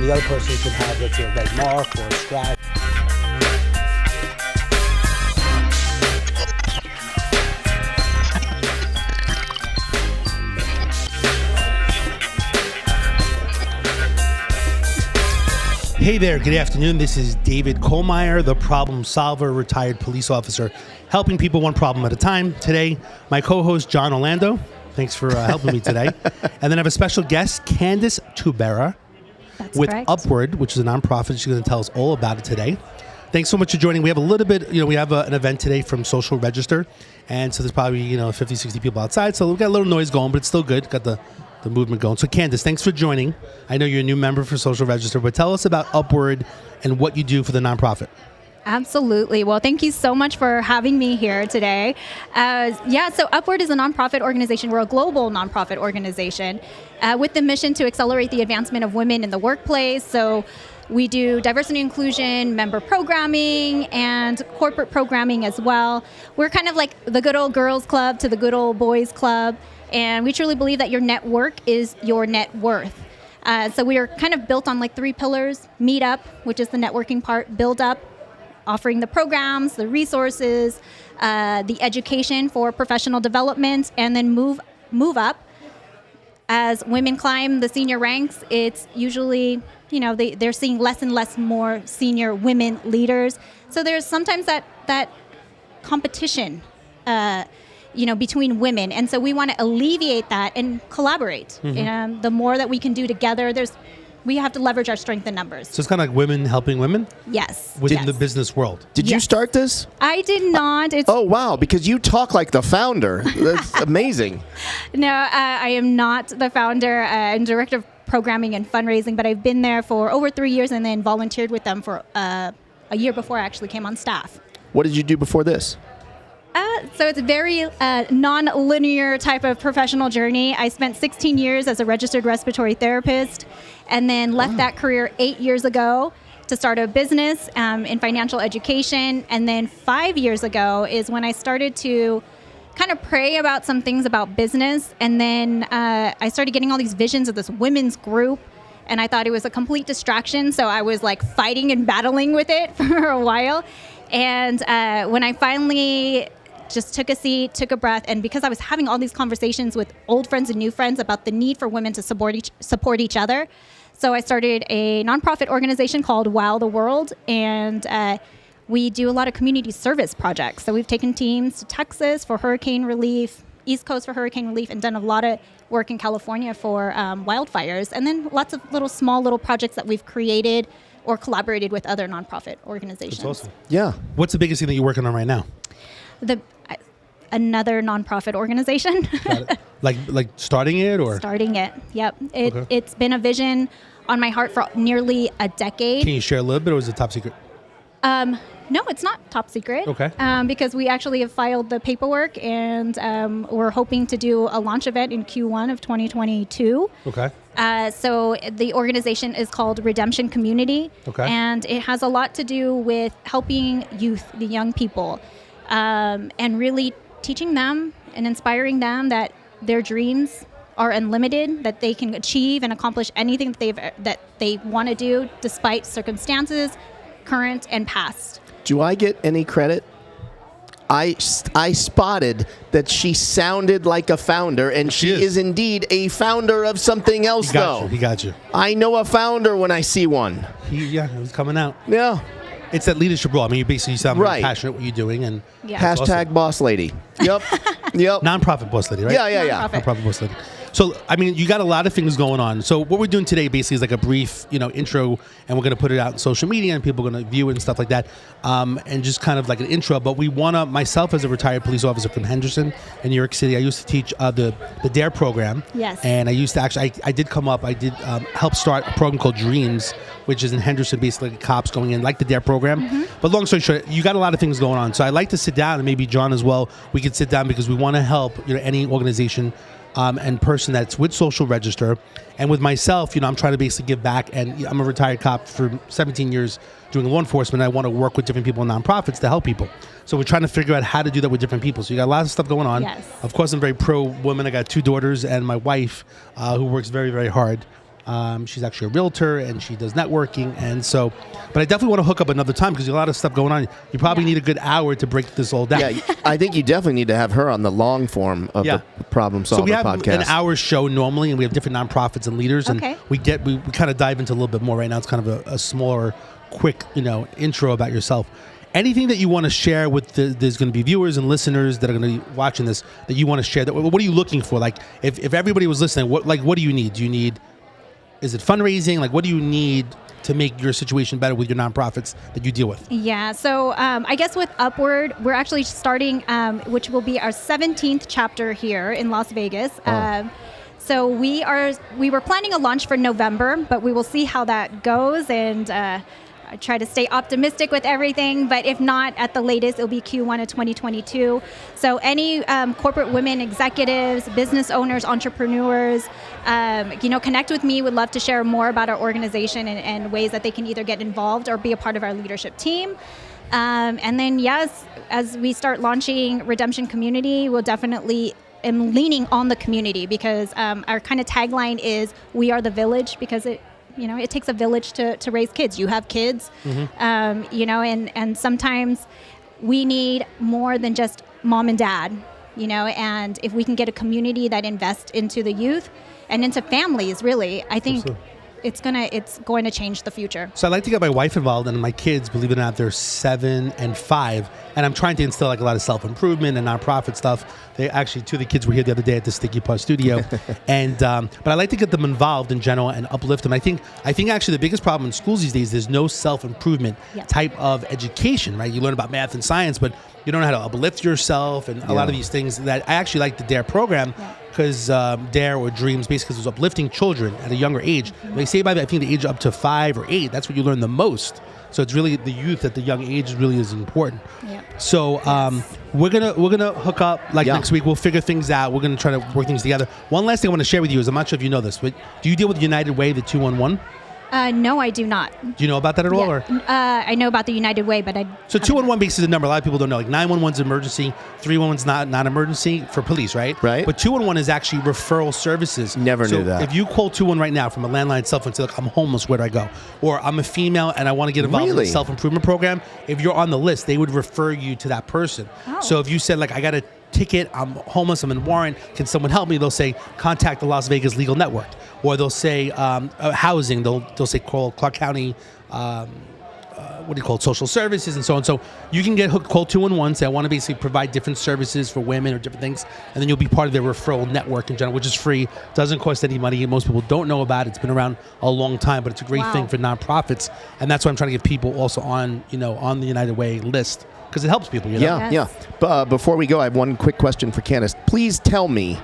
the other person could have, let's say, a red mark or a scratch. Hey there, good afternoon. This is David Kohlmeyer, the problem solver, retired police officer, helping people one problem at a time. Today, my co-host, John Orlando. Thanks for helping me today. And then I have a special guest, Candice Tubera, with correct. Upward, which is a nonprofit. She's going to tell us all about it today. Thanks so much for joining. We have a little bit, we have an event today from Social Register. And so there's probably, 50, 60 people outside. So we've got a little noise going, but it's still good. Got the movement going. So Candice, thanks for joining. I know you're a new member for Social Register, but tell us about Upward and what you do for the nonprofit. Absolutely. Well, thank you so much for having me here today. So Upward is a nonprofit organization. We're a global nonprofit organization with the mission to accelerate the advancement of women in the workplace. So we do diversity and inclusion, member programming, and corporate programming as well. We're kind of like the good old girls club to the good old boys club. And we truly believe that your network is your net worth. So we are kind of built on like 3 pillars: meet up, which is the networking part; build up, offering the programs, the resources, the education for professional development; and then move up. As women climb the senior ranks, it's usually, they're seeing less and less more senior women leaders. So there's sometimes that competition between women. And so we want to alleviate that and collaborate. Mm-hmm. The more that we can do together, we have to leverage our strength in numbers. So it's kind of like women helping women? Yes. Within the business world. Did you start this? I did not. Oh, wow. Because you talk like the founder. That's amazing. No, I am not the founder. I'm director of programming and fundraising, but I've been there for over 3 years and then volunteered with them for a year before I actually came on staff. What did you do before this? So it's a very non-linear type of professional journey. I spent 16 years as a registered respiratory therapist and then left that career 8 years ago to start a business in financial education. And then 5 years ago is when I started to kind of pray about some things about business. And then I started getting all these visions of this women's group. And I thought it was a complete distraction. So I was like fighting and battling with it for a while. And when I finally just took a seat, took a breath, and because I was having all these conversations with old friends and new friends about the need for women to support each other, so I started a nonprofit organization called Wow the World, and we do a lot of community service projects. So we've taken teams to Texas for hurricane relief, East Coast for hurricane relief, and done a lot of work in California for wildfires, and then lots of small little projects that we've created or collaborated with other nonprofit organizations. That's awesome. Yeah. What's the biggest thing that you're working on right now? Another nonprofit organization. like starting it or? Starting it, yep. It's been a vision on my heart for nearly a decade. Can you share a little bit or is it top secret? No, it's not top secret. Okay. Because we actually have filed the paperwork and we're hoping to do a launch event in Q1 of 2022. Okay. So the organization is called Redemption Community. Okay. And it has a lot to do with helping youth, the young people, and really teaching them and inspiring them that their dreams are unlimited, that they can achieve and accomplish anything that they want to do despite circumstances, current and past. Do I get any credit? I spotted that she sounded like a founder, and she is indeed a founder of something else, He got you. I know a founder when I see one. It was coming out. Yeah. It's that leadership role. I mean, you basically sound very passionate what you're doing. And Hashtag boss lady. Yep. Yep. Nonprofit boss lady, right? Yeah. Nonprofit boss lady. So, I mean, you got a lot of things going on. So what we're doing today basically is like a brief, intro, and we're going to put it out on social media, and people are going to view it and stuff like that, and just kind of like an intro. But we want to, myself as a retired police officer from Henderson in New York City, I used to teach the DARE program. Yes. And I used to actually, I did come up, I did help start a program called Dreams, which is in Henderson, basically cops going in, like the DARE program. Mm-hmm. But long story short, you got a lot of things going on. So I'd like to sit down, and maybe John as well, we could sit down because we want to help any organization and person that's with Social Register. And with myself, I'm trying to basically give back. And I'm a retired cop for 17 years doing law enforcement. I want to work with different people in nonprofits to help people. So we're trying to figure out how to do that with different people. So you got a lot of stuff going on. Yes. Of course, I'm very pro-woman. I got 2 daughters and my wife who works very, very hard. She's actually a realtor, and she does networking. And so, but I definitely want to hook up another time because there's a lot of stuff going on. You probably need a good hour to break this all down. Yeah, I think you definitely need to have her on the long form of the Problem Solver podcast. So we have an hour show normally, and we have different nonprofits and leaders, and we kind of dive into a little bit more right now. It's kind of a smaller, quick, intro about yourself. Anything that you want to share with there's going to be viewers and listeners that are going to be watching this that you want to share. What are you looking for? Like, if everybody was listening, what do you need? Is it fundraising? Like, what do you need to make your situation better with your nonprofits that you deal with? Yeah, so I guess with Upward, we're actually starting, which will be our 17th chapter here in Las Vegas. So we were planning a launch for November, but we will see how that goes, and I try to stay optimistic with everything, but if not, at the latest, it'll be Q1 of 2022. So any corporate women executives, business owners, entrepreneurs, connect with me. Would love to share more about our organization and ways that they can either get involved or be a part of our leadership team. And then, yes, as we start launching Redemption Community, we'll definitely am leaning on the community because our kind of tagline is "We are the village," because it takes a village to raise kids. You have kids, and sometimes we need more than just mom and dad, and if we can get a community that invests into the youth and into families, really, I think it's going to change the future. So I like to get my wife involved, and my kids, believe it or not, they're 7 and 5, and I'm trying to instill like a lot of self-improvement and nonprofit stuff. They actually, 2 of the kids were here the other day at the Sticky Paws studio, and but I like to get them involved in general and uplift them. I think actually the biggest problem in schools these days, there's no self-improvement type of education, right? You learn about math and science, but you don't know how to uplift yourself and a lot of these things. That I actually like the DARE program because DARE or Dreams basically is uplifting children at a younger age. They say by I think the age up to 5 or 8, that's when you learn the most. So it's really the youth at the young age really is important. So we're gonna hook up next week. We'll figure things out. We're gonna try to work things together. One last thing I want to share with you is I'm not sure if you know this, but do you deal with United Way, the 211? No, I do not. Do you know about that at all? Or? I know about the United Way, but I... So 211 basically is a number a lot of people don't know. Like 911 is emergency, 311 is not emergency for police, right? Right. But 211 is actually referral services. Never knew that. If you call 211 right now from a landline cell phone and say, look, I'm homeless, where do I go? Or I'm a female and I want to get involved in the self-improvement program, if you're on the list, they would refer you to that person. So if you said, like, I got a ticket, I'm homeless, I'm in Warren, can someone help me? They'll say, contact the Las Vegas Legal Network. Or they'll say housing, they'll say call Clark County, social services and so on. So you can get hooked, call 211, say I want to basically provide different services for women or different things, and then you'll be part of their referral network in general, which is free, doesn't cost any money. Most people don't know about it. It's been around a long time, but it's a great thing for nonprofits, and that's why I'm trying to get people also on the United Way list, because it helps people. Before we go, I have one quick question for Candice. Please tell me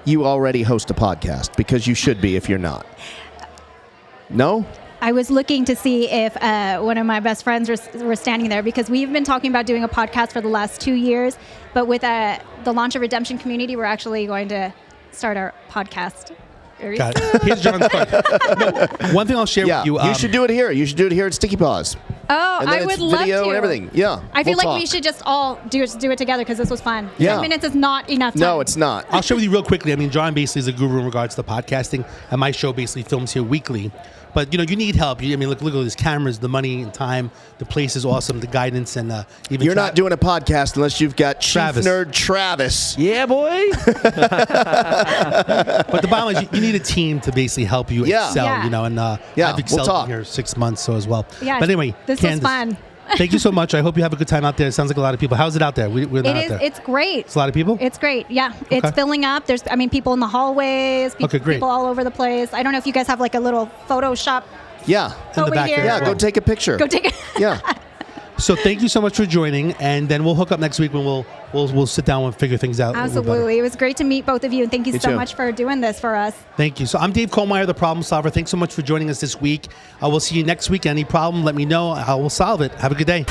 you already host a podcast, because you should be if you're not. No? I was looking to see if one of my best friends were standing there, because we've been talking about doing a podcast for the last 2 years, but with the launch of Redemption Community, we're actually going to start our podcast. Got it. Here's John's part. One thing I'll share with you. You should do it here. You should do it here at Sticky Paws. Oh, and then I would love to. Video and everything. Yeah. I feel like we should just all do it together, because this was fun. Yeah. 10 minutes is not enough time. No, it's not. I'll share with you real quickly. I mean, John basically is a guru in regards to podcasting, and my show basically films here weekly. But, you need help. Look at these cameras, the money and time. The place is awesome, the guidance, and even... You're not doing a podcast unless you've got Travis. Chief Nerd Travis. Yeah, boy. But the bottom line is you need a team to basically help you excel, and I've excelled here 6 months so as well. Yeah, but anyway, this Candice, was fun. Thank you so much. I hope you have a good time out there. It sounds like a lot of people. How's it out there? We're not out there. It's great. It's a lot of people? It's great. Yeah. It's filling up. There's, people in the hallways, people all over the place. I don't know if you guys have like a little Photoshop. Yeah. In the back here. Yeah, go take a picture. Yeah. So thank you so much for joining, and then we'll hook up next week when we'll sit down and figure things out. Absolutely. It was great to meet both of you, and thank you so much for doing this for us. Thank you. So I'm Dave Kohlmeyer, the Problem Solver. Thanks so much for joining us this week. We'll see you next week. Any problem, let me know. I will solve it. Have a good day.